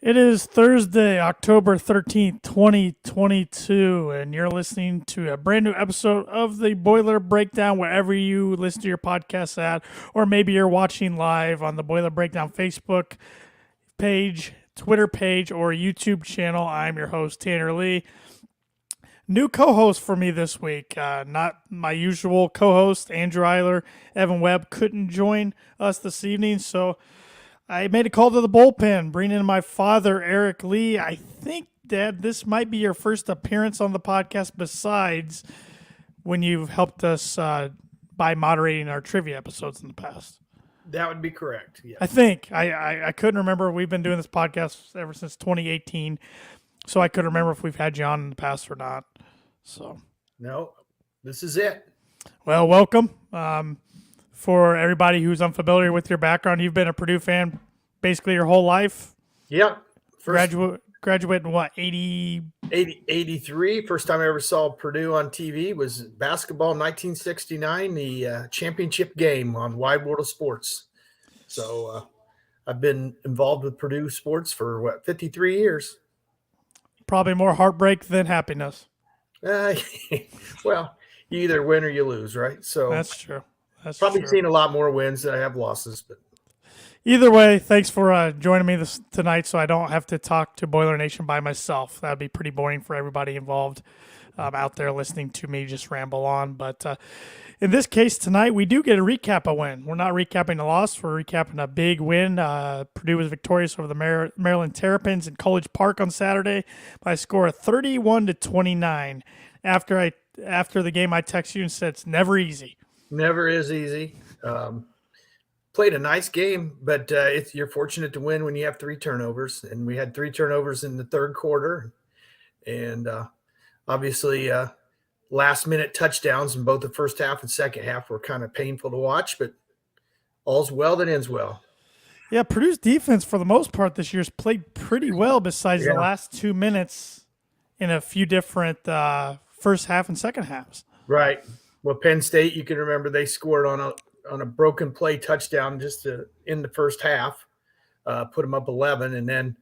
It is Thursday, October 13th, 2022, and you're listening to a brand new episode of the Boiler Breakdown wherever you listen to your podcasts at, or maybe you're watching live on the Boiler Breakdown Facebook page, Twitter page, or YouTube channel. I'm your host, Tanner Lee. New co-host for me this week. Not my usual co-host, Andrew Eiler. Evan Webb couldn't join us this evening, so I made a call to the bullpen, bringing in my father, Arik Lee. I think, Dad, this might be your first appearance on the podcast besides when you've helped us by moderating our trivia episodes in the past. That would be correct. Yeah. I think. I couldn't remember. We've been doing this podcast ever since 2018, so I couldn't remember if we've had you on in the past or not. So No, this is it. Well, welcome. For everybody who's unfamiliar with your background, you've been a Purdue fan basically your whole life. Yep. Graduate in what, 83. First time I ever saw Purdue on TV was basketball in 1969, the championship game on Wide World of Sports. So I've been involved with Purdue sports for, 53 years. Probably more heartbreak than happiness. Well, you either win or you lose, right? So That's true. That's probably true. seen a lot more wins than I have losses. But Either way, thanks for joining me tonight so I don't have to talk to Boiler Nation by myself. That would be pretty boring for everybody involved out there listening to me just ramble on. But in this case tonight, we do get a recap of win. We're not recapping a loss. We're recapping a big win. Purdue was victorious over the Maryland Terrapins in College Park on Saturday by a score of 31-29. After the game, I texted you and said it's never easy. Never is easy. Played a nice game, but you're fortunate to win when you have 3 turnovers. And we had 3 turnovers in the third quarter. And obviously last-minute touchdowns in both the first half and second half were kind of painful to watch, but all's well that ends well. Yeah, Purdue's defense for the most part this year has played pretty well besides the last 2 minutes in a few different first half and second halves. Right. Well, Penn State, you can remember they scored on a broken play touchdown just in the first half, put them up 11, and then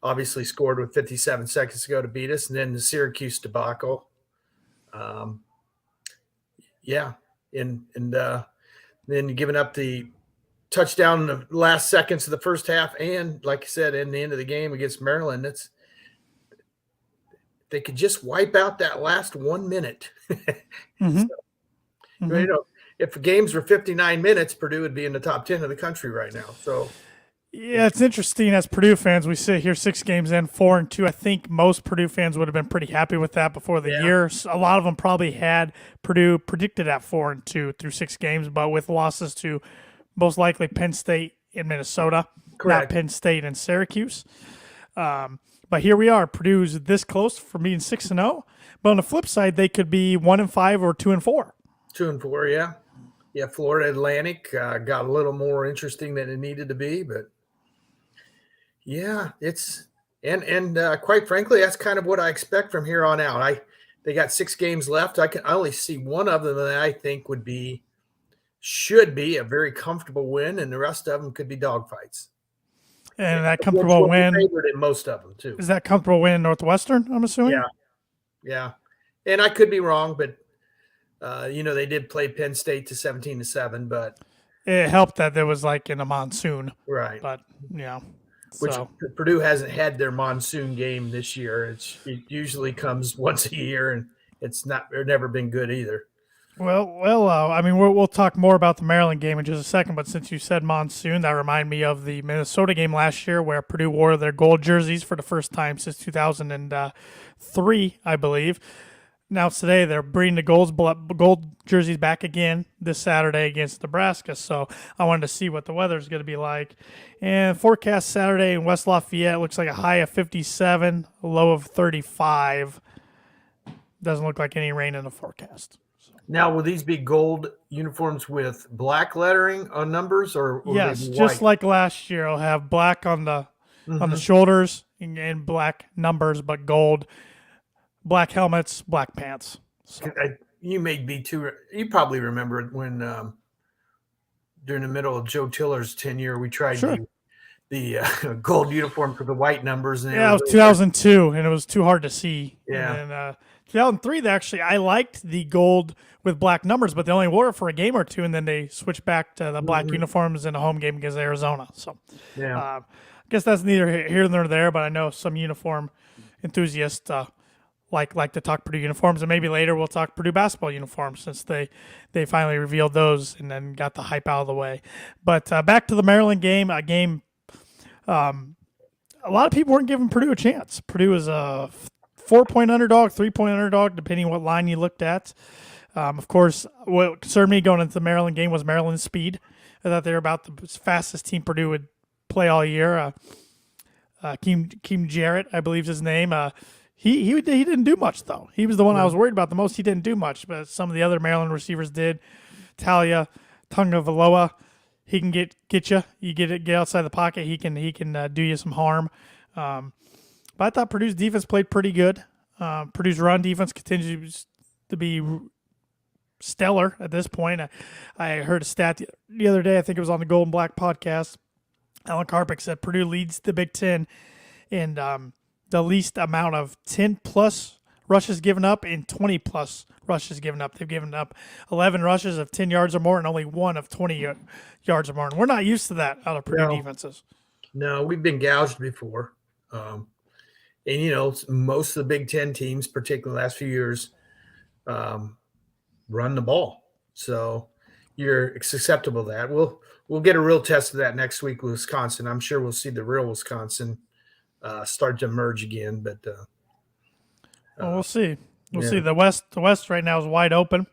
obviously scored with 57 seconds to go to beat us, and then the Syracuse debacle. And then giving up the touchdown in the last seconds of the first half, and like I said, in the end of the game against Maryland, they could just wipe out that last 1 minute. Mm-hmm. So, if games were 59 minutes, Purdue would be in the top 10 of the country right now. So, yeah, it's interesting. As Purdue fans, we sit here 6 games in, 4-2. I think most Purdue fans would have been pretty happy with that before the year. A lot of them probably had Purdue predicted at 4-2 through 6 games, but with losses to most likely Penn State and Minnesota, correct. Not Penn State and Syracuse. But here we are. Purdue's this close from being 6-0. But on the flip side, they could be 1-5 or 2-4. 2-4, yeah. Yeah, Florida Atlantic got a little more interesting than it needed to be, but yeah, it's and quite frankly, that's kind of what I expect from here on out. They got 6 games left. I only see one of them that I think should be a very comfortable win, and the rest of them could be dogfights. And that comfortable win, favored in most of them too. Is that comfortable win Northwestern? I'm assuming. Yeah, and I could be wrong, but. They did play Penn State to 17-7, but it helped that there was like in a monsoon, right? But yeah, which Purdue hasn't had their monsoon game this year. It usually comes once a year, and it's never been good either. Well, I mean, we'll talk more about the Maryland game in just a second, but since you said monsoon, that reminded me of the Minnesota game last year where Purdue wore their gold jerseys for the first time since 2003, I believe. Now today they're bringing the gold jerseys back again this Saturday against Nebraska. So I wanted to see what the weather is going to be like. And forecast Saturday in West Lafayette looks like a high of 57, a low of 35. Doesn't look like any rain in the forecast. So. Now, will these be gold uniforms with black lettering on numbers, or yes, just like last year, I'll have black on the shoulders and black numbers, but gold. Black helmets, black pants. So. You probably remember when during the middle of Joe Tiller's tenure, we tried to the gold uniform for the white numbers. And Yeah, it was 2002, and it was too hard to see. Yeah. And then 2003, I liked the gold with black numbers, but they only wore it for a game or two, and then they switched back to the black uniforms in a home game against Arizona. So, I guess that's neither here nor there. But I know some uniform enthusiasts like to talk Purdue uniforms, and maybe later we'll talk Purdue basketball uniforms since they finally revealed those and then got the hype out of the way. But back to the Maryland game, a game. A lot of people weren't giving Purdue a chance. Purdue was a 4-point underdog, 3-point underdog, depending what line you looked at. Of course, what concerned me going into the Maryland game was Maryland's speed. I thought they were about the fastest team Purdue would play all year. Keem Jarrett, I believe is his name. He didn't do much, though. He was the one I was worried about the most. He didn't do much, but some of the other Maryland receivers did. Talia Tungavaloa, he can get you. You get outside the pocket. He can do you some harm. But I thought Purdue's defense played pretty good. Purdue's run defense continues to be stellar at this point. I heard a stat the other day. I think it was on the Gold and Black podcast. Alan Karpick said Purdue leads the Big Ten in the least amount of 10-plus rushes given up and 20-plus rushes given up. They've given up 11 rushes of 10 yards or more and only one of 20 yards or more. And we're not used to that out of Purdue defenses. No, we've been gouged before. And, most of the Big Ten teams, particularly the last few years, run the ball. So you're susceptible to that. We'll get a real test of that next week with Wisconsin. I'm sure we'll see the real Wisconsin start to emerge again. But we'll see. We'll see. The West right now is wide open,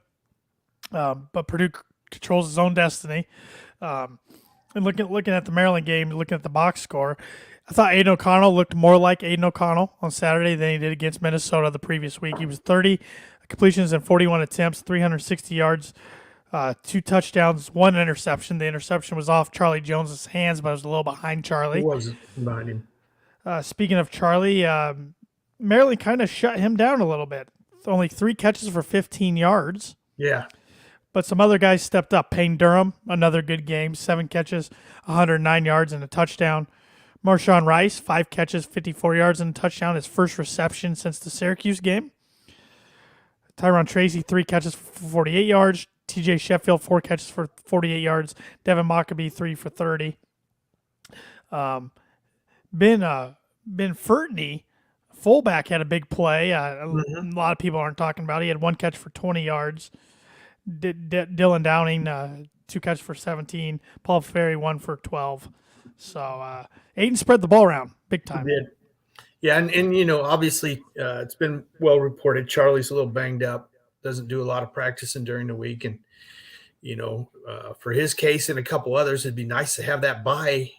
but Purdue controls its own destiny. And looking at the Maryland game, looking at the box score, I thought Aiden O'Connell looked more like Aiden O'Connell on Saturday than he did against Minnesota the previous week. He was 30 completions and 41 attempts, 360 yards, 2 touchdowns, 1 interception. The interception was off Charlie Jones's hands, but it was a little behind Charlie. It wasn't behind him. Speaking of Charlie, Maryland kind of shut him down a little bit. Only 3 catches for 15 yards. Yeah. But some other guys stepped up. Payne Durham, another good game, 7 catches, 109 yards and a touchdown. Marshawn Rice, 5 catches, 54 yards and a touchdown, his first reception since the Syracuse game. Tyron Tracy, 3 catches for 48 yards. TJ Sheffield, 4 catches for 48 yards. Devin Mockabee, 3 for 30. Ben Furtney, fullback, had a big play. A lot of people aren't talking about it. He had 1 catch for 20 yards. Dylan Downing, 2 catches for 17. Paul Ferry, 1 for 12. So Aiden spread the ball around big time. He did. Yeah, and obviously it's been well reported. Charlie's a little banged up, doesn't do a lot of practicing during the week. And, for his case and a couple others, it'd be nice to have that bye,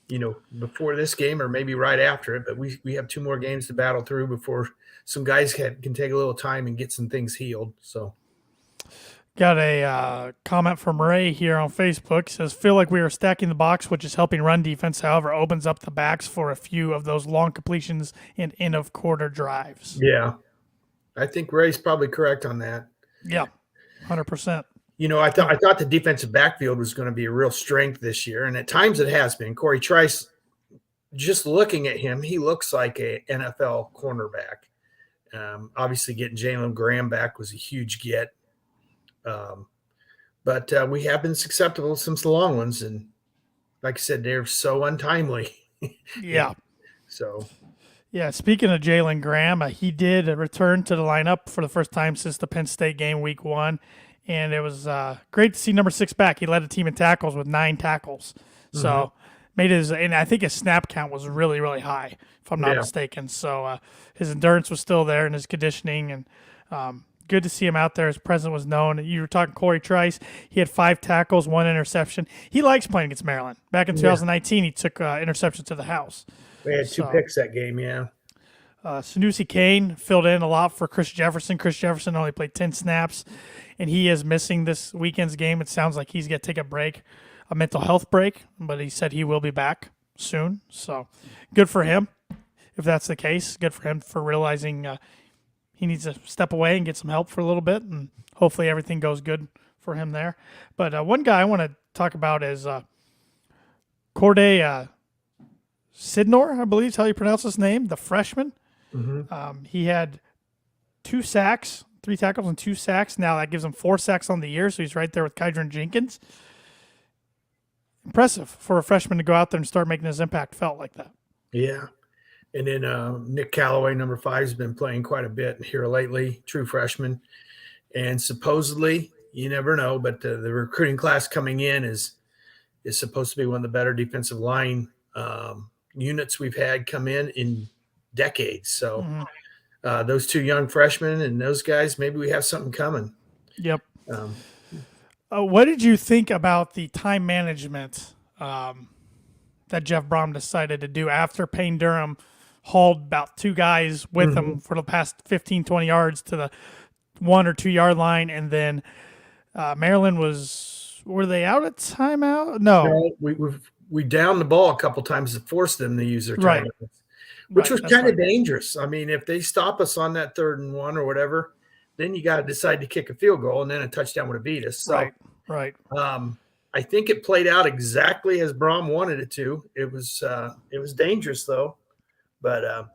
before this game or maybe right after it. But we have 2 more games to battle through before some guys can take a little time and get some things healed. So. Got a comment from Ray here on Facebook. It says, feel like we are stacking the box, which is helping run defense. However, opens up the backs for a few of those long completions and end of quarter drives. Yeah. I think Ray's probably correct on that. Yeah, 100%. I thought the defensive backfield was going to be a real strength this year, and at times it has been. Corey Trice, just looking at him, he looks like a NFL cornerback. Obviously, getting Jalen Graham back was a huge get. But we have been susceptible to some long ones, and like I said, they're so untimely. Yeah. So. Yeah, speaking of Jalen Graham, he did return to the lineup for the first time since the Penn State game week 1, and it was great to see number 6 back. He led the team in tackles with 9 tackles. So and I think his snap count was really, really high, if I'm not mistaken. So his endurance was still there and his conditioning, and good to see him out there. His presence was known. You were talking Corey Trice. He had 5 tackles, 1 interception. He likes playing against Maryland. Back in 2019, he took interception to the house. We had 2 picks that game, yeah. Sanusi Kane filled in a lot for Chris Jefferson. Chris Jefferson only played 10 snaps, and he is missing this weekend's game. It sounds like he's going to take a break, a mental health break, but he said he will be back soon. So good for him, if that's the case. Good for him for realizing he needs to step away and get some help for a little bit, and hopefully everything goes good for him there. But one guy I want to talk about is Corday Sidnor, I believe is how you pronounce his name, the freshman. Mm-hmm. He had 2 sacks, 3 tackles and 2 sacks. Now that gives him 4 sacks on the year, so he's right there with Kydron Jenkins. Impressive for a freshman to go out there and start making his impact felt like that. Yeah. And then Nick Callaway, number 5, has been playing quite a bit here lately, true freshman. And supposedly, you never know, but the recruiting class coming in is supposed to be one of the better defensive line units we've had come in decades. So those 2 young freshmen and those guys, maybe we have something coming. Yep. What did you think about the time management that Jeff Brom decided to do after Payne Durham hauled about 2 guys with him for the past 15, 20 yards to the 1 or 2 yard line, and then Maryland were they out at timeout? No, we downed the ball a couple times to force them to use their timeouts, right. which was kind of right. dangerous. I mean, if they stop us on that 3rd and 1 or whatever, then you got to decide to kick a field goal, and then a touchdown would have beat us. So, right. I think it played out exactly as Brom wanted it to. It was dangerous though, but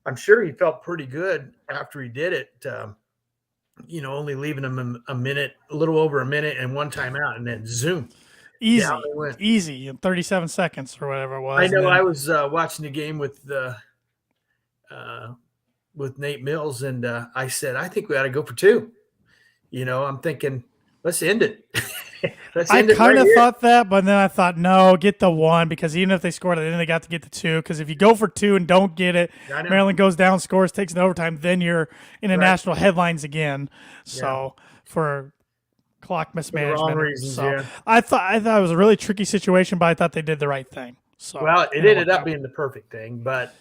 I'm sure he felt pretty good after he did it. Only leaving him a little over a minute, and 1 timeout, and then zoom. Easy in 37 seconds or whatever it was. I know. I was watching the game with Nate Mills, and I said, I think we ought to go for 2. I'm thinking, let's end it. I kind of thought that, but then I thought, no, get the 1, because even if they scored it, then they got to get the 2. Because if you go for 2 and don't get it, Maryland goes down, scores, takes an overtime, then you're in the national headlines again. So for clock mismanagement, I thought it was a really tricky situation, but I thought they did the right thing. So it ended up being the perfect thing, but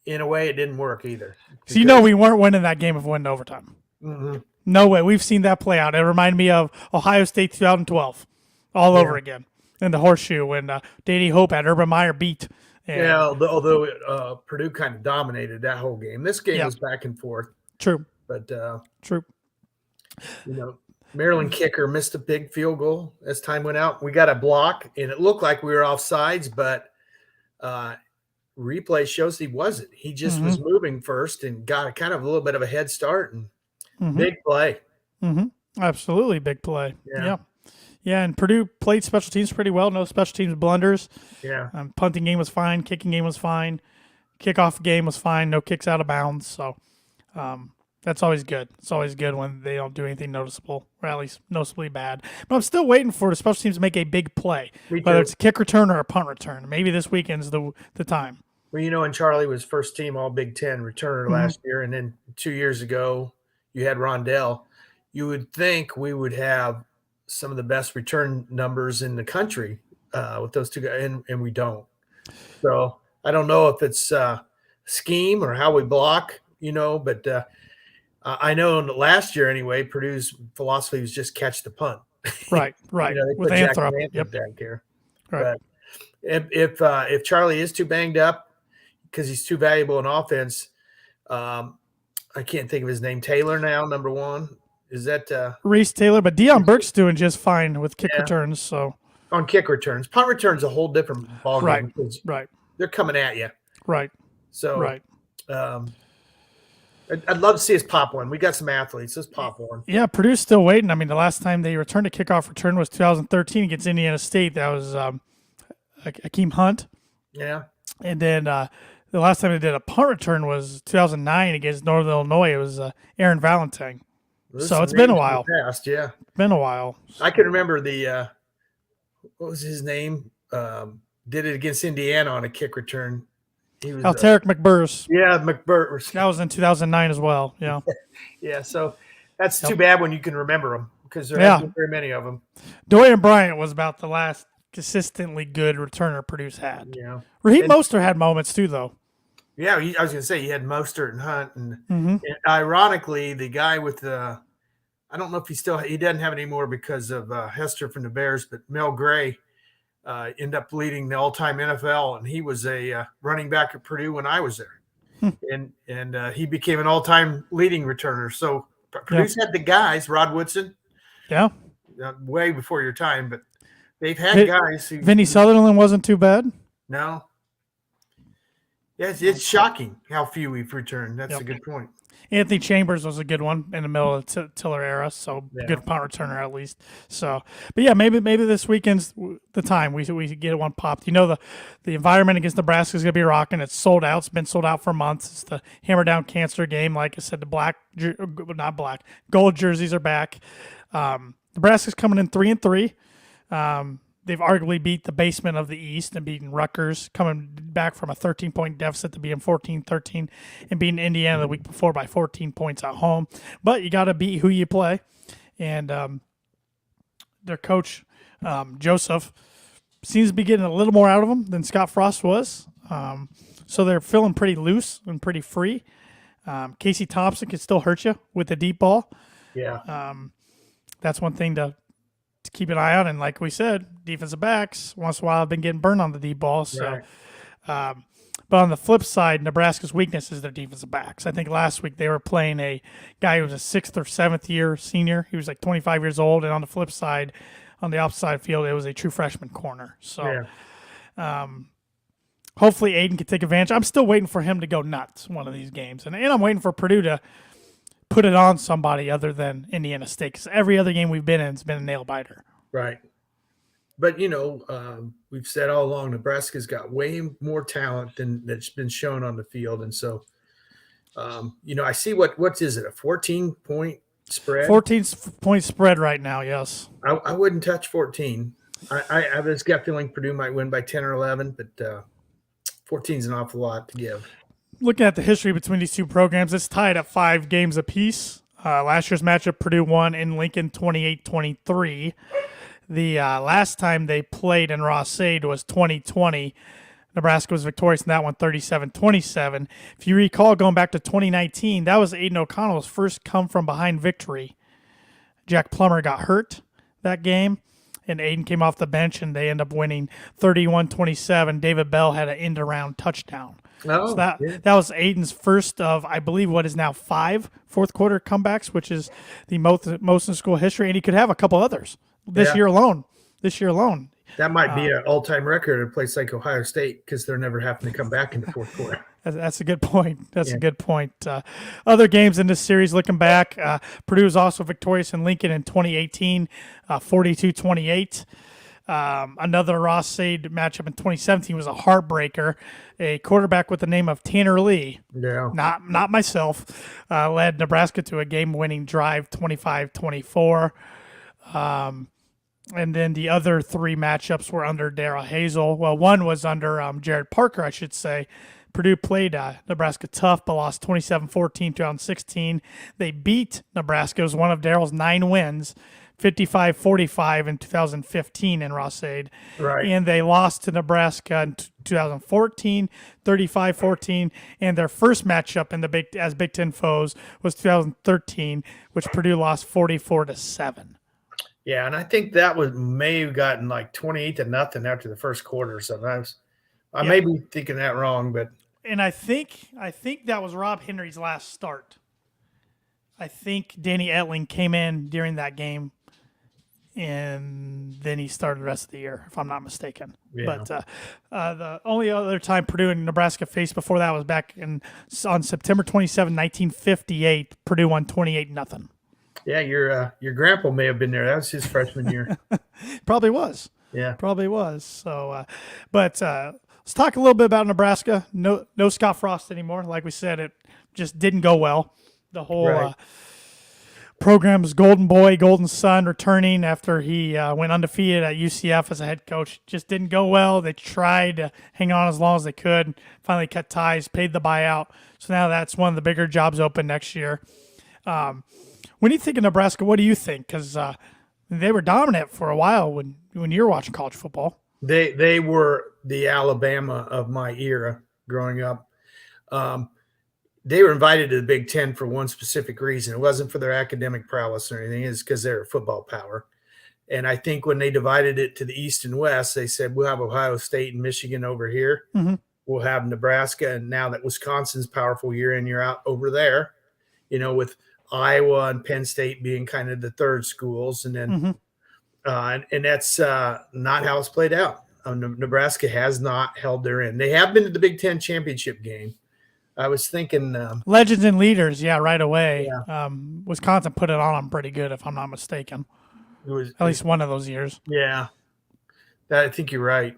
in a way, it didn't work either. So we weren't winning that game if we went overtime. Mm-hmm. No way. We've seen that play out. It reminded me of Ohio State 2012 all over again in the horseshoe when Dady Hope had Urban Meyer beat. Although Purdue kind of dominated that whole game. This game was back and forth. True. But, true. Maryland kicker missed a big field goal as time went out. We got a block, and it looked like we were offsides, but replay shows he wasn't. He just was moving first and got a little bit of a head start, and big play. Absolutely big play. Yeah, and Purdue played special teams pretty well. No special teams blunders. Yeah. Punting game was fine. Kicking game was fine. Kickoff game was fine. No kicks out of bounds. So that's always good. It's always good when they don't do anything noticeable, or at least noticeably bad. But I'm still waiting for the special teams to make a big play, whether it's a kick return or a punt return. Maybe this weekend's the time. Well, and Charlie was first team All Big Ten returner last year, and then 2 years ago you had Rondell. You would think we would have some of the best return numbers in the country with those 2 guys, and we don't. So I don't know if it's scheme or how we block, but I know last year anyway, Purdue's philosophy was just catch the punt. Right. They put Anthrop down here. Right. But if Charlie is too banged up because he's too valuable in offense, I can't think of his name. Taylor now, number 1. Is that Reese Taylor? But Deion Burke's doing just fine with kick returns. So on kick returns, punt returns a whole different ballgame. Right. They're coming at you. Right. So I'd love to see us pop one. We got some athletes. Let's pop one. Yeah, Purdue's still waiting. I mean, the last time they returned a kickoff return was 2013 against Indiana State. That was Akeem Hunt. Yeah. And then the last time they did a punt return was 2009 against Northern Illinois. It was Aaron Valentine. So it's been a while. Yeah. Been a while. I can remember the what was his name? Did it against Indiana on a kick return. He was Alteric McBurse. Yeah, McBurse. That was in 2009 as well. Yeah. Yeah. So that's too bad when you can remember them because there aren't very many of them. Dorian Bryant was about the last consistently good returner Purdue's had. Yeah. Raheem Mostert had moments too, though. Yeah, I was going to say he had Mostert and Hunt, and ironically, the guy with the, I don't know if he doesn't have it anymore because of Hester from the Bears, but Mel Gray ended up leading the all-time NFL, and he was a running back at Purdue when I was there, and he became an all-time leading returner. So Purdue's had the guys, Rod Woodson, way before your time, but they've had guys. Vinny Sutherland wasn't too bad. No. Yes, it's shocking how few we've returned. That's Yep. a good point. Anthony Chambers was a good one in the middle of the Tiller era, so Yeah. good punt returner at least. So, but yeah, maybe this weekend's the time we get one popped. You know, the environment against Nebraska is going to be rocking. It's sold out. It's been sold out for months. It's the Hammer Down Cancer game. Like I said, gold jerseys are back. Nebraska's coming in 3-3. They've arguably beat the basement of the East and beaten Rutgers, coming back from a 13-point deficit to being 14-13 and beating Indiana the week before by 14 points at home. But you got to beat who you play. And their coach, Joseph, seems to be getting a little more out of them than Scott Frost was. So they're feeling pretty loose and pretty free. Casey Thompson can still hurt you with the deep ball. Yeah. That's one thing to keep an eye on. And like we said, defensive backs, once in a while, have been getting burned on the deep ball. So, Right. but on the flip side, Nebraska's weakness is their defensive backs. I think last week they were playing a guy who was a 6th or 7th year senior. He was like 25 years old. And on the flip side, on the opposite side of the field, it was a true freshman corner. So hopefully Aiden can take advantage. I'm still waiting for him to go nuts one of these games. And I'm waiting for Purdue to put it on somebody other than Indiana State, because every other game we've been in has been a nail biter. Right. But, we've said all along, Nebraska's got way more talent than that's been shown on the field. And so, I see what is it, a 14-point spread? 14-point spread right now, yes. I wouldn't touch 14. I have this gut feeling Purdue might win by 10 or 11, but 14 is an awful lot to give. Looking at the history between these two programs, it's tied at 5 games apiece. Last year's matchup, Purdue won in Lincoln 28-23. The last time they played in Ross-Ade was 2020. Nebraska was victorious in that one, 37-27. If you recall, going back to 2019, that was Aiden O'Connell's first come-from-behind victory. Jack Plummer got hurt that game, and Aiden came off the bench, and they end up winning 31-27. David Bell had an end-around touchdown. Oh, so that was Aiden's first of, I believe, what is now 5 fourth-quarter comebacks, which is the most in school history, and he could have a couple others this year alone. That might be an all-time record at a place like Ohio State, because they're never having to come back in the fourth quarter. That's a good point. A good point. Other games in this series, looking back, Purdue was also victorious in Lincoln in 2018, 42-28. Another Ross-Ade matchup in 2017 was a heartbreaker. A quarterback with the name of Tanner Lee, not myself, led Nebraska to a game-winning drive, 25-24. And then the other 3 matchups were under Darrell Hazel. Well, one was under Jared Parker, I should say. Purdue played Nebraska tough, but lost 27-14 2016. They beat Nebraska. It was one of Darrell's 9 wins, 55-45 in 2015 in Ross-Ade. Right. And they lost to Nebraska in 2014, 35-14. And their first matchup in as Big Ten foes was 2013, which Purdue lost 44-7. Yeah, and I think that may have gotten like 28-0 after the first quarter. So I may be thinking that wrong, but I think that was Rob Henry's last start. I think Danny Etling came in during that game, and then he started the rest of the year, if I'm not mistaken. Yeah. But the only other time Purdue and Nebraska faced before that was back on September 27, 1958. Purdue won 28-0. Yeah, your grandpa may have been there. That was his freshman year. Probably was. Yeah, probably was. So, but let's talk a little bit about Nebraska. No Scott Frost anymore. Like we said, it just didn't go well. The whole program's golden boy, golden son returning after he went undefeated at UCF as a head coach just didn't go well. They tried to hang on as long as they could. Finally cut ties, paid the buyout. So now that's one of the bigger jobs open next year. When you think of Nebraska, what do you think? Because they were dominant for a while when you were watching college football. They were the Alabama of my era growing up. They were invited to the Big Ten for one specific reason. It wasn't for their academic prowess or anything. It's because they're a football power. And I think when they divided it to the East and West, they said, we'll have Ohio State and Michigan over here. Mm-hmm. We'll have Nebraska. And now that Wisconsin's powerful year in, year out over there, with Iowa and Penn State being kind of the third schools. And then, and that's not how it's played out. Nebraska has not held their end. They have been to the Big Ten championship game. I was thinking, Legends and leaders, yeah, right away. Yeah. Wisconsin put it on them pretty good, if I'm not mistaken. it was At least one of those years. Yeah, I think you're right.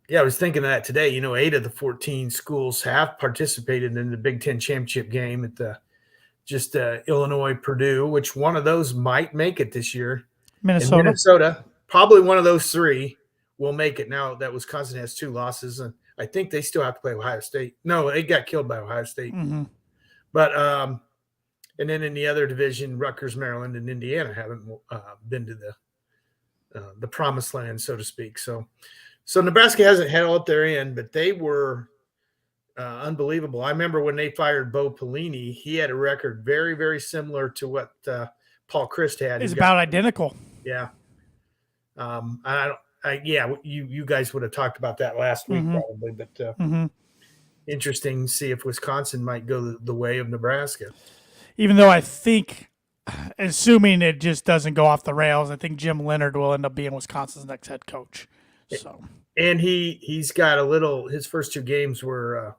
Yeah, I was thinking of that today. 8 of the 14 schools have participated in the Big Ten championship game at the Illinois, Purdue, which one of those might make it this year. Minnesota. And Minnesota, probably one of those three will make it. Now that Wisconsin has 2 losses, and I think they still have to play Ohio State. No, they got killed by Ohio State. Mm-hmm. But and then in the other division, Rutgers, Maryland, and Indiana haven't been to the promised land, so to speak. So Nebraska hasn't held up their end, but they were unbelievable. I remember when they fired Bo Pelini, he had a record very, very similar to what Paul Christ had. It's about identical. Yeah. You guys would have talked about that last week probably, but interesting to see if Wisconsin might go the way of Nebraska. Even though I think, assuming it just doesn't go off the rails, I think Jim Leonard will end up being Wisconsin's next head coach. So, and he's got his first 2 games were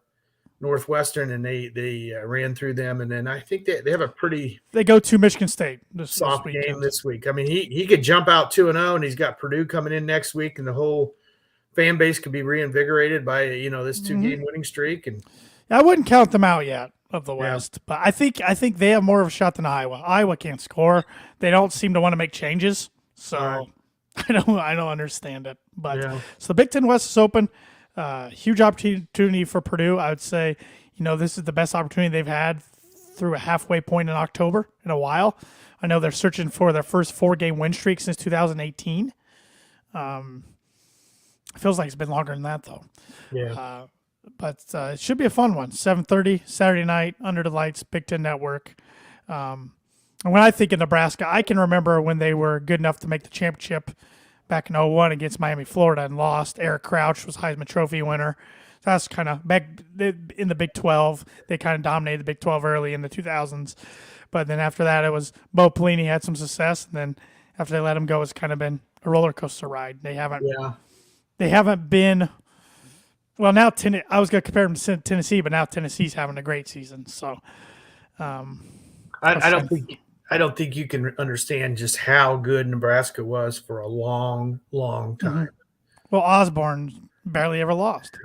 Northwestern, and they ran through them, and then I think they have a pretty go to Michigan State soft game this week. I mean, he could jump out 2-0, and he's got Purdue coming in next week, and the whole fan base could be reinvigorated by this 2-game winning streak. And I wouldn't count them out yet of the West, but I think they have more of a shot than Iowa. Iowa can't score. They don't seem to want to make changes, so I don't understand it. But so the Big Ten West is open. Huge opportunity for Purdue. I would say, this is the best opportunity they've had through a halfway point in October in a while. I know they're searching for their first 4-game win streak since 2018. It feels like it's been longer than that, though. Yeah. But it should be a fun one. 7:30 Saturday night, under the lights, Big Ten Network. And when I think of Nebraska, I can remember when they were good enough to make the championship back in 2001 against Miami, Florida, and lost. Eric Crouch was Heisman Trophy winner. That's kind of back in the Big 12. They kind of dominated the Big 12 early in the 2000s. But then after that, it was Bo Pelini had some success. And then after they let him go, it's kind of been a roller coaster ride. They haven't been – well, now I was going to compare them to Tennessee, but now Tennessee's having a great season. So I don't think you can understand just how good Nebraska was for a long, long time. Well, Osborne barely ever lost.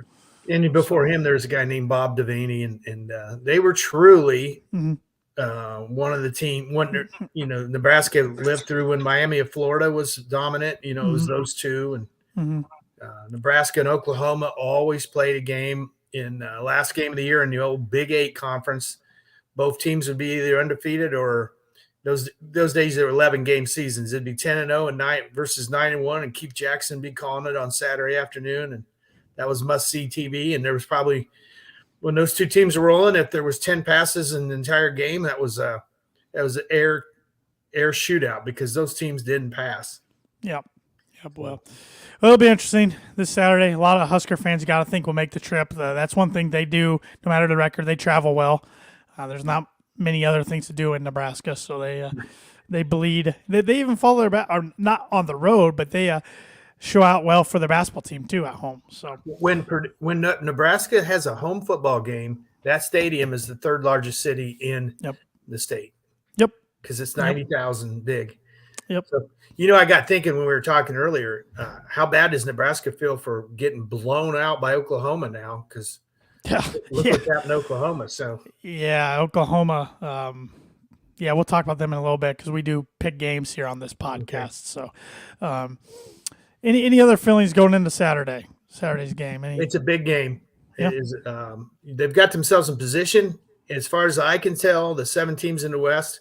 And before him, there was a guy named Bob Devaney, and they were truly one of the team. Nebraska lived through when Miami of Florida was dominant. It was those two, and Nebraska and Oklahoma always played a game in last game of the year in the old Big 8 conference. Both teams would be either undefeated or those days there were 11-game seasons. It'd be 10-0 and 9 versus 9-1, and Keith Jackson be calling it on Saturday afternoon, and that was must-see TV. And there was probably when those two teams were rolling, if there was 10 passes in the entire game, that was an air shootout because those teams didn't pass. Yep. Well, it'll be interesting this Saturday. A lot of Husker fans, you got to think, will make the trip. That's one thing they do, no matter the record. They travel well. There's not many other things to do in Nebraska, so they bleed. They even follow their or not on the road, but they show out well for their basketball team too at home. So when Nebraska has a home football game, that stadium is the 3rd largest city in the state. Yep, because it's 90,000 big. Yep. So, I got thinking when we were talking earlier, how bad does Nebraska feel for getting blown out by Oklahoma now? Because look what's happened in Oklahoma. So Oklahoma. We'll talk about them in a little bit because we do pick games here on this podcast. Okay. So, any other feelings going into Saturday's game? It's a big game. Yeah. It is. They've got themselves in position. As far as I can tell, the 7 teams in the West,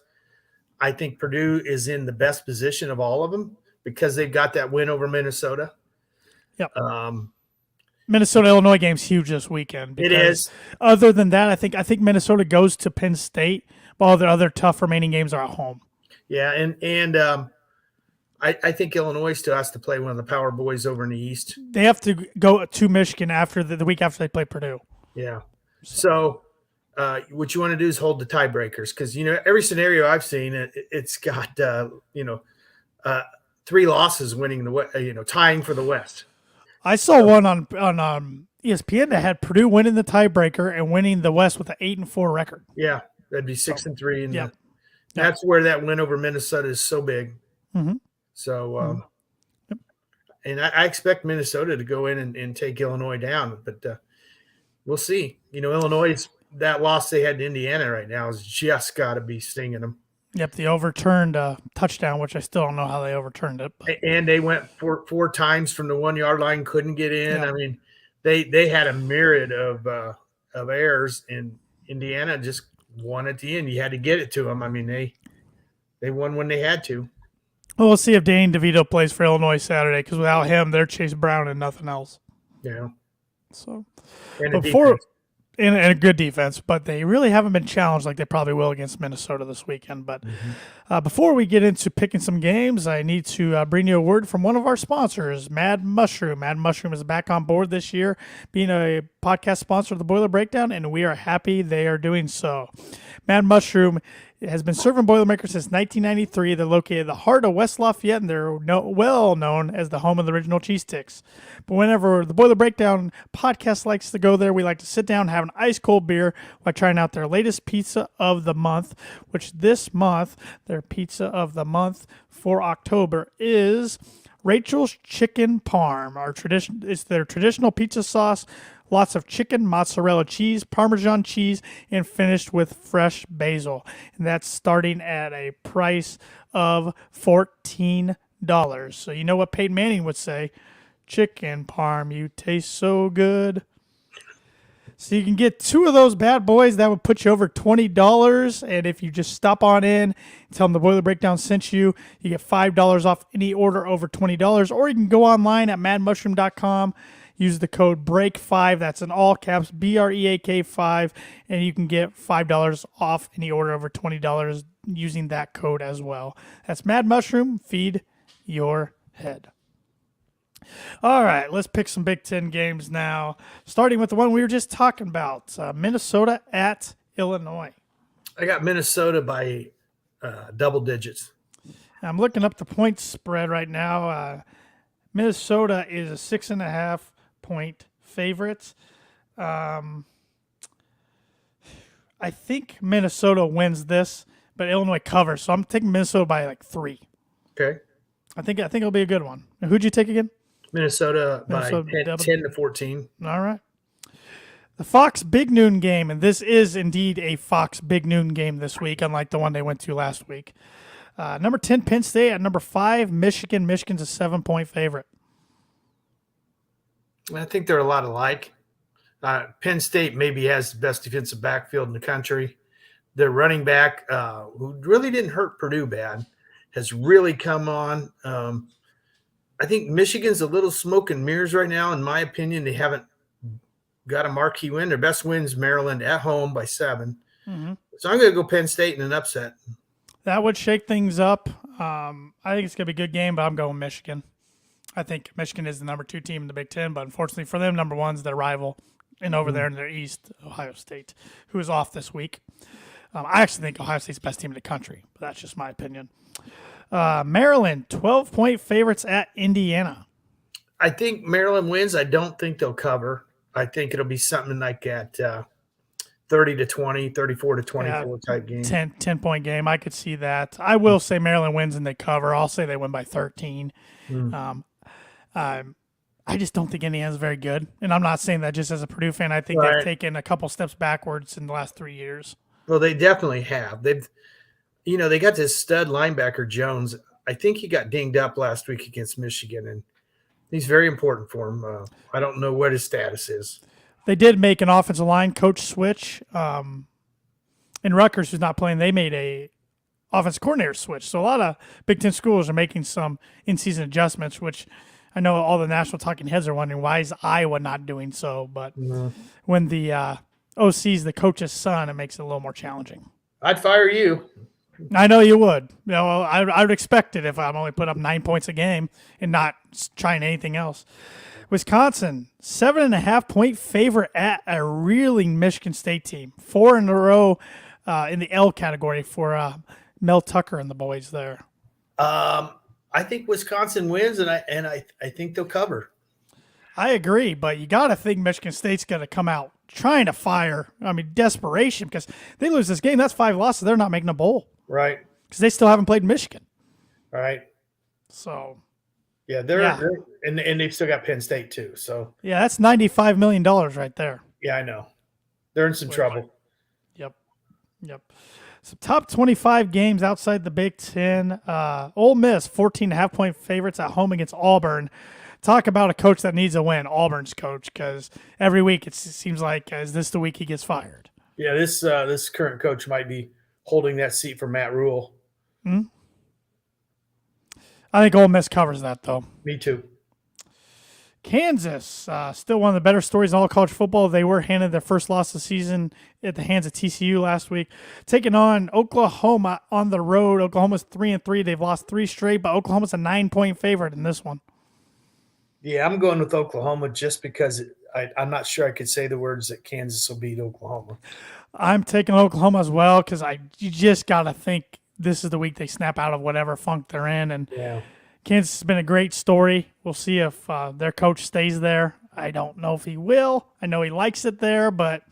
I think Purdue is in the best position of all of them because they've got that win over Minnesota. Yep. Minnesota-Illinois game's huge this weekend. It is. Other than that, I think Minnesota goes to Penn State, but all the other tough remaining games are at home. Yeah, and I think Illinois still has to play one of the power boys over in the East. They have to go to Michigan after the week after they play Purdue. Yeah. So what you want to do is hold the tiebreakers because, every scenario I've seen, it's got, 3 losses, winning tying for the West. I saw one on ESPN that had Purdue winning the tiebreaker and winning the West with an 8-4 record. Yeah, that'd be 6-3, and Yep. that's where that win over Minnesota is so big. Mm-hmm. So, and I expect Minnesota to go in and take Illinois down, but we'll see. Illinois, that loss they had to Indiana right now has just got to be stinging them. Yep, the overturned touchdown, which I still don't know how they overturned it. But. And they went four times from the 1-yard line, couldn't get in. Yeah. I mean, they had a myriad of errors, and Indiana just won at the end. You had to get it to them. I mean, they won when they had to. Well, we'll see if Dane DeVito plays for Illinois Saturday, because without him, they're Chase Brown and nothing else. Yeah. So, and a good defense, but they really haven't been challenged like they probably will against Minnesota this weekend. But before we get into picking some games, I need to bring you a word from one of our sponsors, Mad Mushroom. Mad Mushroom is back on board this year, being a podcast sponsor of the Boiler Breakdown, and we are happy they are doing so. Mad Mushroom has been serving Boilermakers since 1993. They're located in the heart of West Lafayette, and they're well known as the home of the original cheese sticks. But whenever the Boiler Breakdown podcast likes to go there, we like to sit down and have an ice-cold beer while trying out their latest pizza of the month, which this month, their pizza of the month for October is Rachel's Chicken Parm. It's their traditional pizza sauce. Lots of chicken, mozzarella cheese, Parmesan cheese, and finished with fresh basil. And that's starting at a price of $14. So you know what Peyton Manning would say, chicken parm, you taste so good. So you can get 2 of those bad boys. That would put you over $20. And if you just stop on in, tell them the Boiler Breakdown sent you, you get $5 off any order over $20. Or you can go online at madmushroom.com. Use the code BREAK5, that's in all caps, BREAK 5, and you can get $5 off any order over $20 using that code as well. That's Mad Mushroom, feed your head. All right, let's pick some Big Ten games now, starting with the one we were just talking about, Minnesota at Illinois. I got Minnesota by double digits. I'm looking up the point spread right now. Minnesota is a 6.5-point favorite. I think Minnesota wins this, but Illinois covers. So I'm taking Minnesota by like 3. Okay. I think it'll be a good one. Who'd you take again? Minnesota by 10-14. All right. The Fox Big Noon game, and this is indeed a Fox Big Noon game this week, unlike the one they went to last week. Number 10, Penn State. At number 5, Michigan. Michigan's a 7-point favorite. I think they're a lot alike. Penn State maybe has the best defensive backfield in the country. Their running back, who really didn't hurt Purdue bad, has really come on. I think Michigan's a little smoke and mirrors right now. In my opinion, they haven't got a marquee win. Their best win's Maryland at home by 7. Mm-hmm. So I'm going to go Penn State in an upset. That would shake things up. I think it's going to be a good game, but I'm going Michigan. I think Michigan is the number 2 team in the Big Ten, but unfortunately for them, number 1's their rival, and over there in their East, Ohio State, who is off this week. I actually think Ohio State's the best team in the country, but that's just my opinion. Maryland, 12-point favorites at Indiana. I think Maryland wins. I don't think they'll cover. I think it'll be something like at 30-20, 34-24 type game. 10-point game. I could see that. I will say Maryland wins and they cover. I'll say they win by 13. I just don't think Indiana's very good. And I'm not saying that just as a Purdue fan. I think they've taken a couple steps backwards in the last 3 years. Well, they definitely have. They got this stud linebacker, Jones. I think he got dinged up last week against Michigan, and he's very important for him. I don't know what his status is. They did make an offensive line coach switch. And Rutgers, who's not playing, they made a offensive coordinator switch. So a lot of Big Ten schools are making some in-season adjustments, which I know all the national talking heads are wondering, why is Iowa not doing so? But when the OC's the coach's son, it makes it a little more challenging. I'd fire you. I know you would. I would expect it if I'm only put up 9 points a game and not trying anything else. Wisconsin, 7.5-point favorite at a reeling Michigan State team. 4 in a row in the L category for Mel Tucker and the boys there. I think Wisconsin wins, and I think they'll cover. I agree, but you got to think Michigan State's going to come out trying to fire. I mean, desperation, because they lose this game. That's 5 losses. They're not making a bowl. Right. Because they still haven't played Michigan. Right. So. Yeah, they're and they've still got Penn State too. So. Yeah, that's $95 million right there. Yeah, I know. They're in some trouble. Yep. So top 25 games outside the Big Ten. Ole Miss, 14.5-point favorites at home against Auburn. Talk about a coach that needs a win, Auburn's coach, because every week it seems like, is this the week he gets fired? Yeah, this current coach might be holding that seat for Matt Rule. I think Ole Miss covers that, though. Me too. Kansas, still one of the better stories in all college football. They were handed their first loss of the season at the hands of TCU last week. Taking on Oklahoma on the road. Oklahoma's 3-3. They've lost 3 straight, but Oklahoma's a 9-point favorite in this one. Yeah, I'm going with Oklahoma just because I'm not sure I could say the words that Kansas will beat Oklahoma. I'm taking Oklahoma as well because you just got to think this is the week they snap out of whatever funk they're in. And yeah. Kansas has been a great story. We'll see if their coach stays there. I don't know if he will. I know he likes it there, but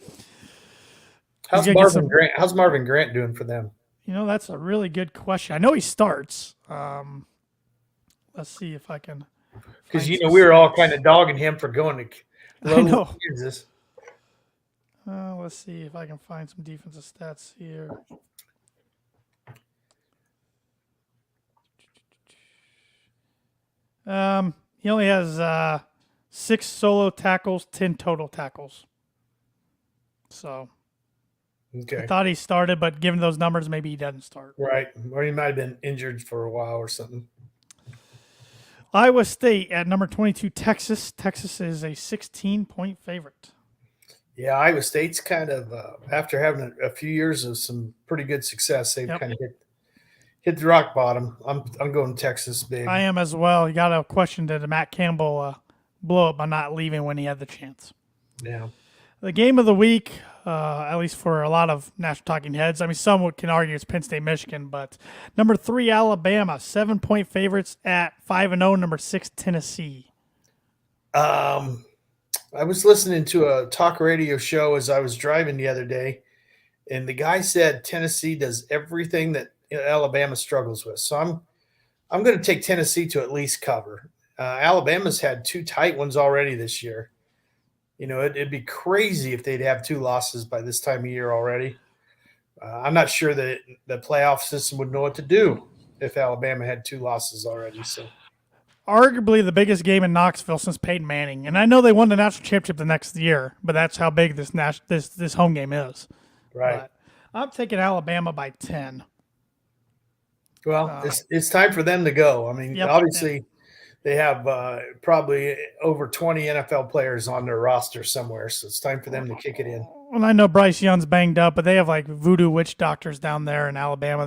how's Marvin Grant doing for them? You know, that's a really good question. I know he starts. Let's see if I can. Because we were all kind of dogging him for going to Kansas. Let's see if I can find some defensive stats here. He only has 6 solo tackles, 10 total tackles. So, okay. I thought he started, but given those numbers, maybe he doesn't start. Right, or he might have been injured for a while or something. Iowa State at number 22, Texas. Texas is a 16-point favorite. Yeah, Iowa State's kind of after having a few years of some pretty good success, they've kind of hit the rock bottom. I'm going Texas big. I am as well. You got to question, did Matt Campbell blow up by not leaving when he had the chance? Yeah. The game of the week, at least for a lot of national talking heads, I mean, some can argue it's Penn State, Michigan, but number 3, Alabama, 7-point favorites at 5-0. Number 6, Tennessee. I was listening to a talk radio show as I was driving the other day, and the guy said Tennessee does everything that Alabama struggles with. So I'm going to take Tennessee to at least cover. Alabama's had 2 tight ones already this year. It'd be crazy if they'd have 2 losses by this time of year already. I'm not sure that the playoff system would know what to do if Alabama had 2 losses already. So, arguably the biggest game in Knoxville since Peyton Manning, and I know they won the national championship the next year, but that's how big this home game is. Right. But I'm taking Alabama by 10. Well, it's time for them to go. I mean, obviously. They have probably over 20 NFL players on their roster somewhere, so it's time for them to kick it in. And I know Bryce Young's banged up, but they have like voodoo witch doctors down there in Alabama.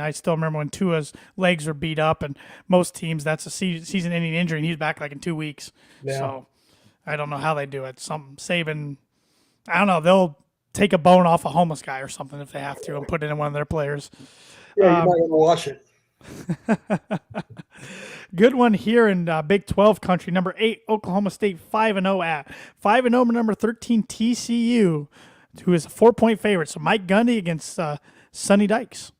I still remember when Tua's legs were beat up, and most teams, that's a season-ending injury, and he's back like in 2 weeks. Yeah. So I don't know how they do it. Saban, I don't know, they'll take a bone off a homeless guy or something if they have to and put it in one of their players. Yeah, you might want to watch it. Good one here in Big 12 country. Number 8, Oklahoma State 5-0 at 5-0. Number 13, TCU, who is a 4-point favorite. So Mike Gundy against Sonny Dykes.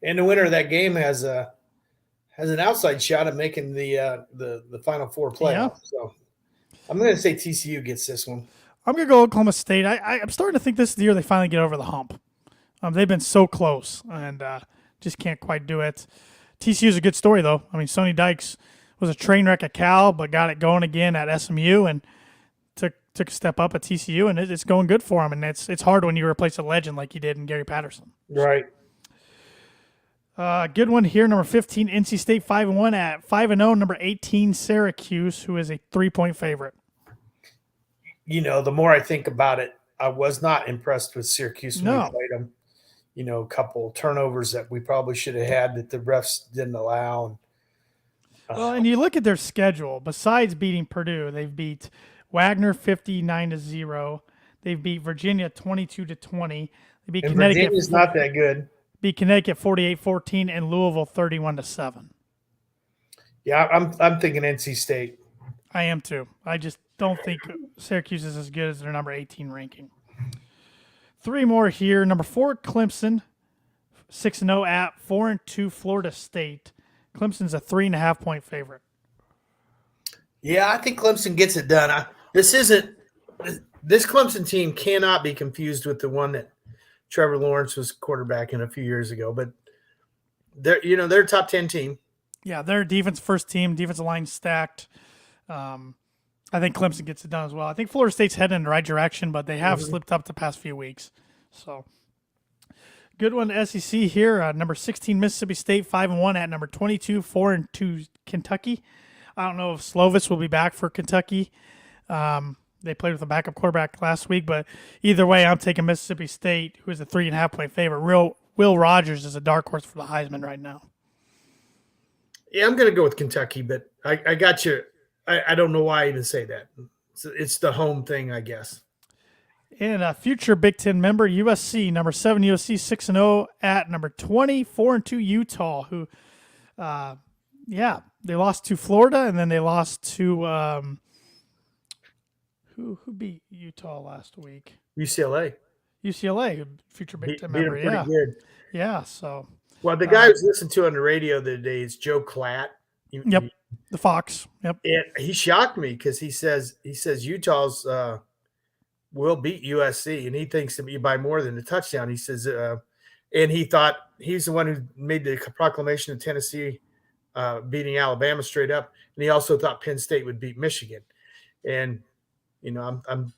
And the winner of that game has an outside shot at making the Final Four playoff. Yeah. So I'm going to say TCU gets this one. I'm going to go Oklahoma State. I'm starting to think this is the year they finally get over the hump. They've been so close and just can't quite do it. TCU is a good story, though. I mean, Sonny Dykes was a train wreck at Cal, but got it going again at SMU and took a step up at TCU, and it's going good for him. And it's hard when you replace a legend like you did in Gary Patterson. Right. Good one here, number 15, NC State 5-1 at 5-0. Number 18, Syracuse, who is a 3-point favorite. The more I think about it, I was not impressed with Syracuse when we played them. A couple turnovers that we probably should have had that the refs didn't allow. And you look at their schedule. Besides beating Purdue, they've beat Wagner 59-0. They've beat Virginia 22-20. They beat Connecticut. Virginia's not that good. Beat Connecticut 48-14 and Louisville 31-7. Yeah, I'm thinking NC State. I am too. I just don't think Syracuse is as good as their number 18 ranking. 3 more here. Number 4, Clemson, 6-0 at 4-2 Florida State. Clemson's a 3.5-point favorite. Yeah, I think Clemson gets it done. This Clemson team cannot be confused with the one that Trevor Lawrence was quarterbacking a few years ago. But they're a top 10 team. Yeah, their defense first team, defensive line stacked. I think Clemson gets it done as well. I think Florida State's heading in the right direction, but they have slipped up the past few weeks. So, good one to SEC here. Number 16 Mississippi State 5-1 at number 22 4-2 Kentucky. I don't know if Slovis will be back for Kentucky. They played with a backup quarterback last week, but either way, I'm taking Mississippi State, who is a 3.5-point favorite. Will Rogers is a dark horse for the Heisman right now. Yeah, I'm going to go with Kentucky, but I got you. I don't know why I even say that. It's the home thing, I guess. And a future Big Ten member, USC, number 7 USC 6-0 at number 20 4-2 Utah, who, they lost to Florida, and then they lost to who beat Utah last week? UCLA, future Big Ten member. Beat them pretty good. Yeah. So. Well, the guy I was listening to on the radio the other day is Joe Klatt. Yep. The Fox. Yep. And he shocked me because he says Utah's will beat USC, and he thinks to be by more than a touchdown. He says, and he thought he's the one who made the proclamation of Tennessee beating Alabama straight up, and he also thought Penn State would beat Michigan. And I'm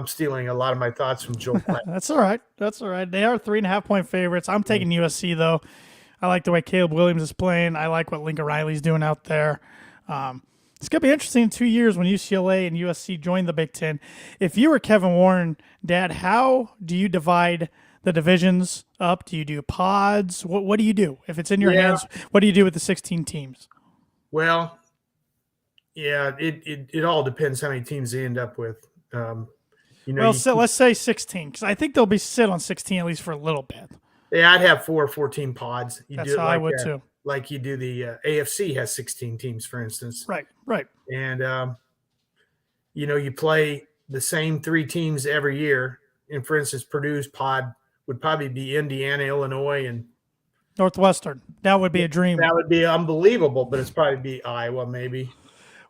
stealing a lot of my thoughts from Joe Klatt. That's all right. They are 3.5-point favorites. I'm taking USC though. I like the way Caleb Williams is playing. I like what Lincoln Riley's doing out there. It's going to be interesting in 2 years when UCLA and USC join the Big Ten. If you were Kevin Warren, Dad, how do you divide the divisions up? Do you do pods? What do you do? If it's in your hands, what do you do with the 16 teams? Well, yeah, it all depends how many teams they end up with. Let's say 16, because I think they'll be sit on 16 at least for a little bit. Yeah, I'd have 4 14 pods. That's how I would too. Like you do the AFC has 16 teams, for instance. Right. And, you play the same 3 teams every year. And, for instance, Purdue's pod would probably be Indiana, Illinois, and Northwestern. That would be a dream. That would be unbelievable, but it's probably be Iowa maybe.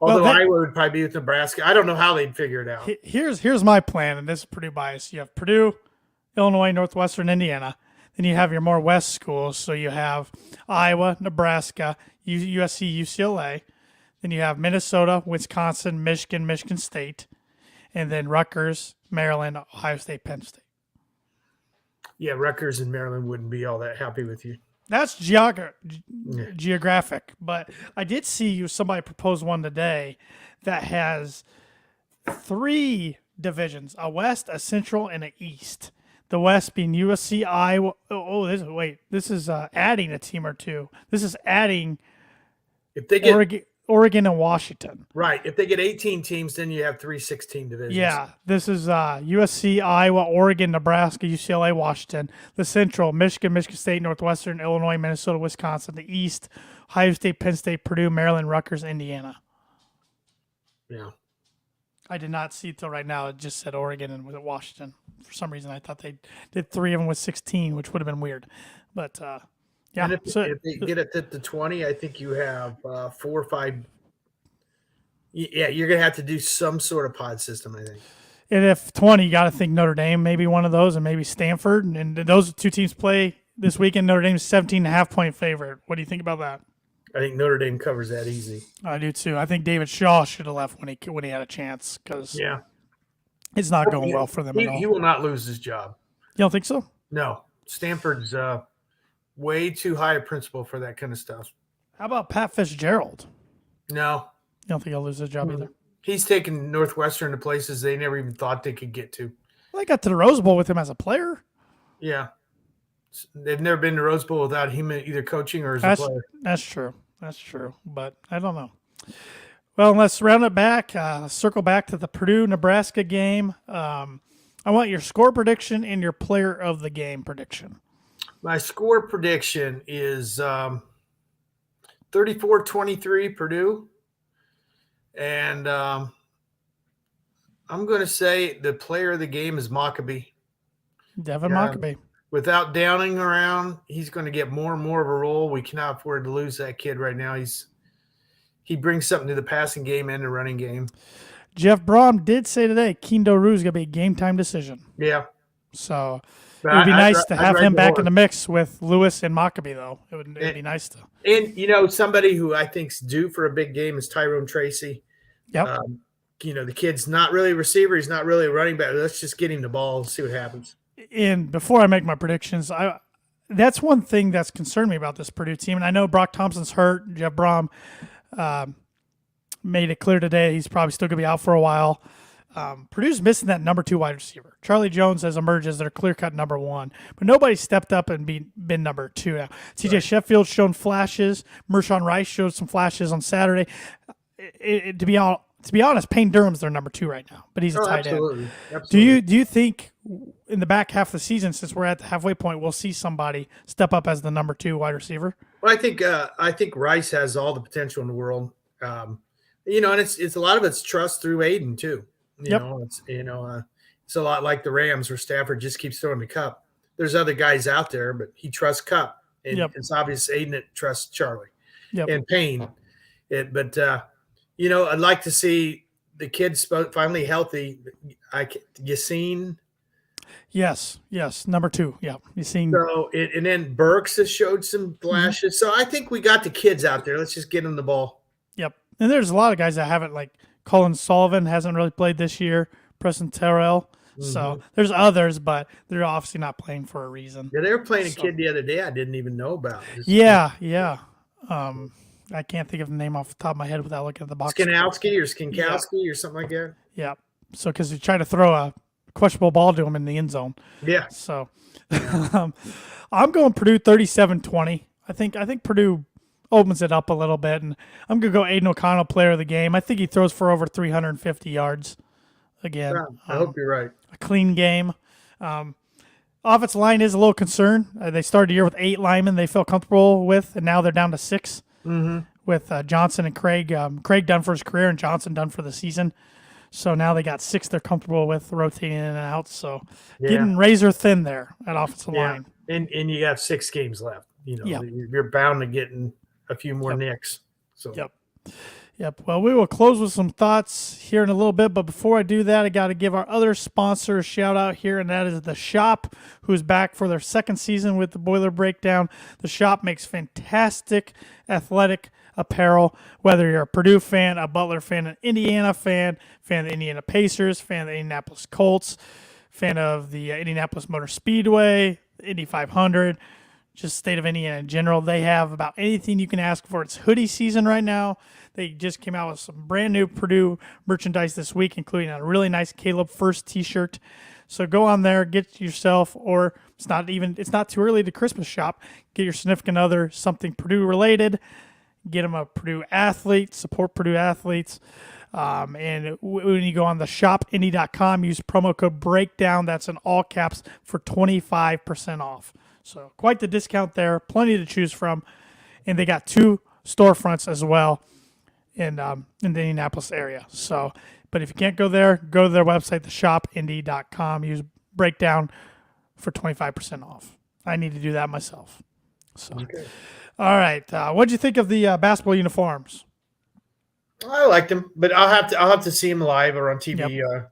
Although Iowa would probably be with Nebraska. I don't know how they'd figure it out. Here's my plan, and this is Purdue bias. You have Purdue, Illinois, Northwestern, Indiana. Then you have your more West schools. So you have Iowa, Nebraska, USC, UCLA. Then you have Minnesota, Wisconsin, Michigan State. And then Rutgers, Maryland, Ohio State, Penn State. Yeah, Rutgers and Maryland wouldn't be all that happy with you. That's geographic. But I did see somebody propose one today that has 3 divisions, a West, a Central, and an East. The West being USC, Iowa. This is adding a team or 2. This is adding if they get Oregon and Washington. Right. If they get 18 teams, then you have 3 16 divisions. Yeah. This is USC, Iowa, Oregon, Nebraska, UCLA, Washington. The Central, Michigan State, Northwestern, Illinois, Minnesota, Wisconsin. The East, Ohio State, Penn State, Purdue, Maryland, Rutgers, Indiana. Yeah. I did not see it till right now. It just said Oregon and was it Washington. For some reason, I thought they did 3 of them with 16, which would have been weird. But, yeah. And if they get it to 20, I think you have 4 or 5. Yeah, you're going to have to do some sort of pod system, I think. And if 20, you got to think Notre Dame, maybe one of those, and maybe Stanford. And those 2 teams play this weekend. Notre Dame's 17.5-point favorite. What do you think about that? I think Notre Dame covers that easy. I do too. I think David Shaw should have left when he had a chance because it's not going well for them at all. He will not lose his job. You don't think so? No. Stanford's way too high a principal for that kind of stuff. How about Pat Fitzgerald? No. You don't think he'll lose his job either? He's taken Northwestern to places they never even thought they could get to. Well, they got to the Rose Bowl with him as a player. Yeah. They've never been to Rose Bowl without him either coaching or as a player. That's true. But I don't know. Well, let's round it back. Circle back to the Purdue-Nebraska game. I want your score prediction and your player of the game prediction. My score prediction is 34-23 Purdue. And I'm going to say the player of the game is Mockabee. Devin Mockabee. Without Downing around, he's going to get more and more of a role. We cannot afford to lose that kid right now. He brings something to the passing game and the running game. Jeff Brom did say today Kendo Rue is going to be a game-time decision. Yeah. So it would be nice to have him back in the mix with Lewis and Mockabee, though. It would be nice to. And, somebody who I think's due for a big game is Tyrone Tracy. Yep. The kid's not really a receiver. He's not really a running back. Let's just get him the ball and see what happens. And before I make my predictions, that's one thing that's concerned me about this Purdue team. And I know Brock Thompson's hurt. Jeff Brom made it clear today he's probably still going to be out for a while. Purdue's missing that number 2 wide receiver. Charlie Jones has emerged as their clear-cut number 1, but nobody's stepped up and been number 2 now. TJ Sheffield's shown flashes. Mershawn Rice showed some flashes on Saturday. To be honest, Payne Durham's their number 2 right now, but he's a tight end. Absolutely. Do you think in the back half of the season, since we're at the halfway point, we'll see somebody step up as the number 2 wide receiver? Well, I think Rice has all the potential in the world. And it's a lot of it's trust through Aiden too. It's a lot like the Rams where Stafford just keeps throwing the cup. There's other guys out there, but he trusts Cup, and it's obvious Aiden that trusts Charlie and Payne. I'd like to see the kids finally healthy. Yassine. Yes, number 2. Yeah, Yassine. So and then Burks has showed some flashes. So I think we got the kids out there. Let's just get them the ball. Yep, and there's a lot of guys that haven't, like Colin Sullivan hasn't really played this year. Preston Terrell. So there's others, but they're obviously not playing for a reason. Yeah, they were playing a kid the other day I didn't even know about. Yeah. I can't think of the name off the top of my head without looking at the box. Skinkowski or something like that. Yeah. So because he tried to throw a questionable ball to him in the end zone. Yeah. So I'm going Purdue 37-20. I think Purdue opens it up a little bit, and I'm going to go Aiden O'Connell, player of the game. I think he throws for over 350 yards again. Yeah, I hope you're right. A clean game. Offensive line is a little concerned. They started the year with 8 linemen they felt comfortable with, and now they're down to 6 with Johnson and Craig. Craig done for his career and Johnson done for the season. So now they got 6 they're comfortable with rotating in and out. So getting razor thin there at offensive line. And you have 6 games left. You're bound to getting a few more nicks. So Yep. Well, we will close with some thoughts here in a little bit, but before I do that, I got to give our other sponsor a shout out here, and that is The Shop, who's back for their 2nd season with the Boiler Breakdown. The Shop makes fantastic athletic apparel, whether you're a Purdue fan, a Butler fan, an Indiana fan, fan of the Indiana Pacers, fan of the Indianapolis Colts, fan of the Indianapolis Motor Speedway, Indy 500, just state of Indiana in general. They have about anything you can ask for. It's hoodie season right now. They just came out with some brand new Purdue merchandise this week, including a really nice Caleb First t-shirt. So go on there, get yourself, or it's not too early to Christmas shop. Get your significant other something Purdue related. Get them a Purdue athlete, support Purdue athletes. And when you go on the shopindy.com, use promo code BREAKDOWN. That's in all caps for 25% off. So quite the discount there, plenty to choose from. And they got 2 storefronts as well in the Indianapolis area. So, but if you can't go there, go to their website, theshopindy.com. Use breakdown for 25% off. I need to do that myself. So, okay. All right. What'd you think of the basketball uniforms? I liked them, but I'll have to see them live or on TV. Yep.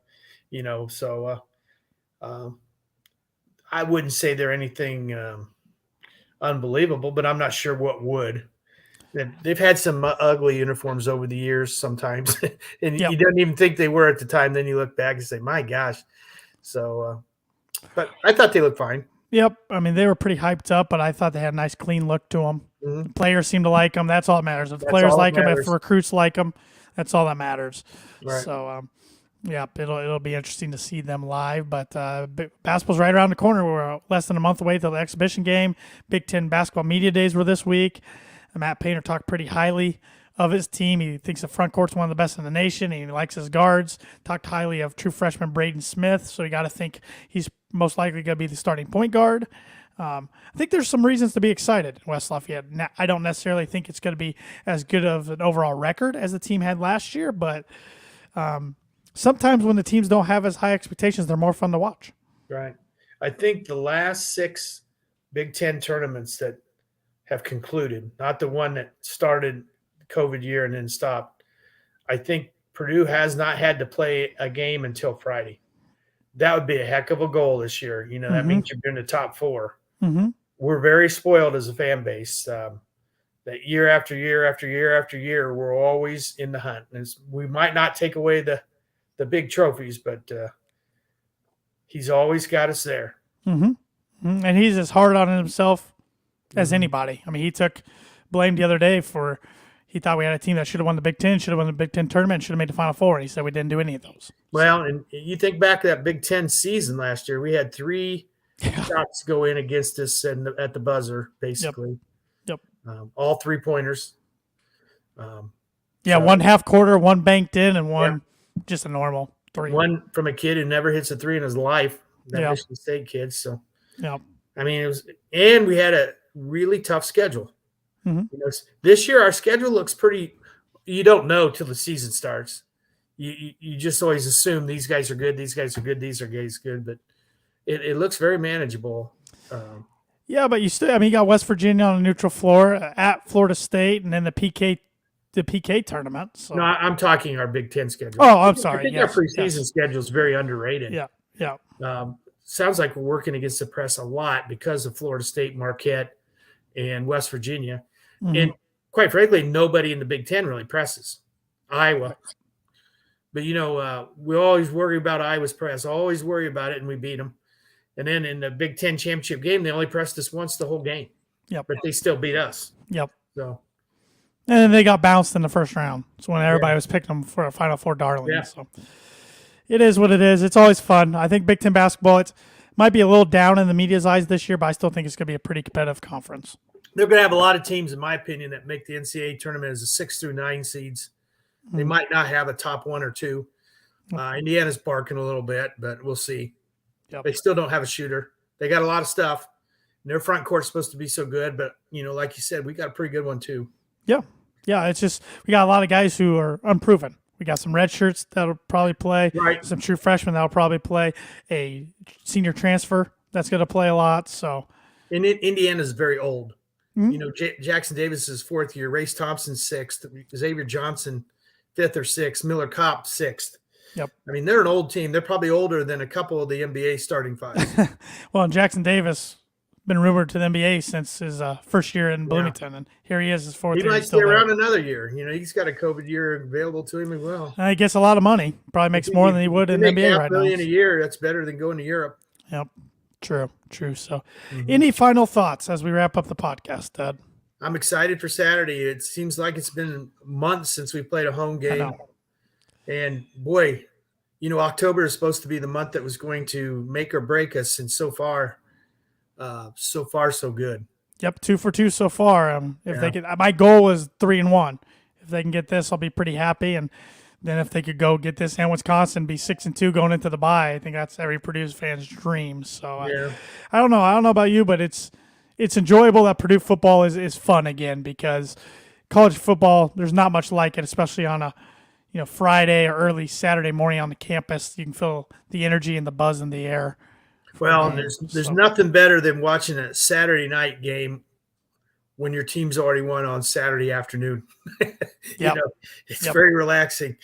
I wouldn't say they're anything unbelievable, but I'm not sure what would. They've had some ugly uniforms over the years sometimes, and you don't even think they were at the time. Then you look back and say, my gosh. So, but I thought they looked fine. Yep. I mean, they were pretty hyped up, but I thought they had a nice, clean look to them. Mm-hmm. The players seem to like them. That's all that matters. If the players like them, if recruits like them, that's all that matters. Right. So, it'll be interesting to see them live. But basketball's right around the corner. We're less than a month away till the exhibition game. Big Ten basketball media days were this week. Matt Painter talked pretty highly of his team. He thinks the front court's one of the best in the nation. He likes his guards. Talked highly of true freshman Braden Smith. So you got to think he's most likely going to be the starting point guard. I think there's some reasons to be excited in West Lafayette. Now, I don't necessarily think it's going to be as good of an overall record as the team had last year, but sometimes when the teams don't have as high expectations, they're more fun to watch. Right. I think the last 6 Big Ten tournaments that have concluded, not the one that started the COVID year and then stopped, I think Purdue has not had to play a game until Friday. That would be a heck of a goal this year. You know, that means you're in the top 4. Mm-hmm. We're very spoiled as a fan base. That year after year after year after year, we're always in the hunt. And we might not take away the big trophies, but he's always got us there. Mm-hmm. And he's as hard on himself as anybody. I mean, he took blame the other day for he thought we had a team that should have won the Big Ten, should have won the Big Ten tournament, should have made the Final Four. And he said we didn't do any of those. Well, and you think back to that Big Ten season last year, we had 3 shots go in against us at the buzzer, basically. Yep. All 3-pointers. One half quarter, one banked in, and one just a normal 3. One from a kid who never hits a 3 in his life, that Michigan State kid. So, I mean, and we had a really tough schedule. You know, this year our schedule looks pretty. You don't know till the season starts. You just always assume these guys are good, these guys are good, these are guys good, but it looks very manageable. But you still, I mean, you got West Virginia on a neutral floor at Florida State, and then the PK tournament. So. No, I'm talking our Big Ten schedule. Oh, I'm sorry. I think our preseason schedule is very underrated. Yeah. Sounds like we're working against the press a lot because of Florida State, Marquette, and West Virginia. And quite frankly, nobody in the Big Ten really presses. Iowa. But, you know, we always worry about Iowa's press, always worry about it, and we beat them. And then in the Big Ten championship game, they only pressed us once the whole game. Yep. But they still beat us. Yep. So. And then they got bounced in the first round. So when everybody was picking them for a Final Four darling. Yeah. So it is what it is. It's always fun. I think Big Ten basketball, it might be a little down in the media's eyes this year, but I still think it's going to be a pretty competitive conference. They're going to have a lot of teams, in my opinion, that make the NCAA tournament as a 6 through 9 seeds. They might not have a top 1 or 2. Indiana's barking a little bit, but we'll see. They still don't have a shooter. They got a lot of stuff. And their front court's supposed to be so good, but, you know, like you said, we got a pretty good one too. Yeah. It's just we got a lot of guys who are unproven. We got some red shirts that'll probably play. Right. Some true freshmen that'll probably play. A senior transfer that's going to play a lot. So, and Indiana's very old. You know, Jackson Davis is 4th year, Race Thompson 6th, Xavier Johnson 5th or 6th, Miller Kopp 6th. Yep. I mean, they're an old team. They're probably older than a couple of the NBA starting 5s. Well, Jackson Davis been rumored to the NBA since his first year in Bloomington, and here he is, his 4th year. He might stay around another year. You know, he's got a COVID year available to him as well. He gets a lot of money. Probably makes more than he would in the NBA right now. $500,000 a year. That's better than going to Europe. Yep. True. So, any final thoughts as we wrap up the podcast, Dad? I'm excited for Saturday. It seems like it's been months since we played a home game. And, boy, you know, October is supposed to be the month that was going to make or break us, and so far, so good. Yep, 2 for 2 so far. If they could, my goal was 3-1. If they can get this, I'll be pretty happy. And then if they could go get this and Wisconsin be 6-2 going into the bye, I think that's every Purdue fan's dream. So I don't know. I don't know about you, but it's enjoyable that Purdue football is fun again, because college football, there's not much like it, especially on a Friday or early Saturday morning on the campus. You can feel the energy and the buzz in the air. Well, there's nothing better than watching a Saturday night game when your team's already won on Saturday afternoon. It's very relaxing.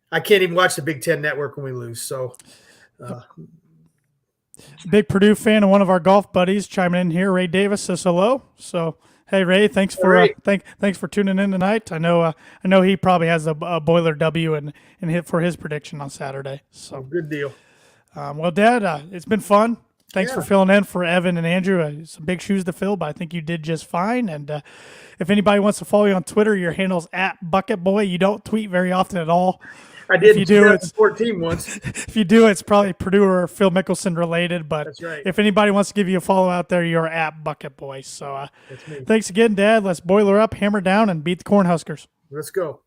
I can't even watch the Big Ten Network when we lose. So, big Purdue fan and one of our golf buddies chiming in here. Ray Davis says hello. So, hey Ray, thanks for thanks for tuning in tonight. I know he probably has a Boiler W and hit for his prediction on Saturday. So good deal. Well, Dad, it's been fun. Thanks for filling in for Evan and Andrew. Some big shoes to fill, but I think you did just fine. And if anybody wants to follow you on Twitter, your handle's @BucketBoy. You don't tweet very often at all. I did. If you do, it's 14 once. If you do, it's probably Purdue or Phil Mickelson related. But that's right. If anybody wants to give you a follow out there, you're @BucketBoy. So thanks again, Dad. Let's boiler up, hammer down, and beat the Cornhuskers. Let's go.